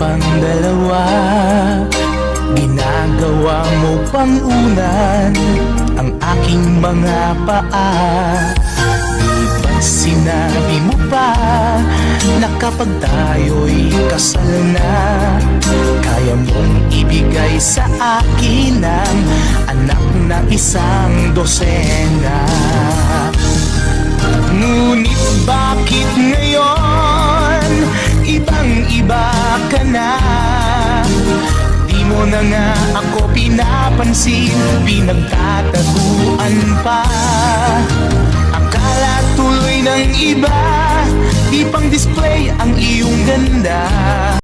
pang dalawa? Ginagawa mo pang unan ang aking mga paa? Di ba sinabi mo pa na kapag tayo'y kasal na, kaya mong ibigay sa akin ang anak na isang dosena? Ngunit bakit ngayon ibang-iba ka na? Di mo na nga ako pinapansin, pinagtataguan pa. Akala tuloy ng iba, di pang display ang iyong ganda.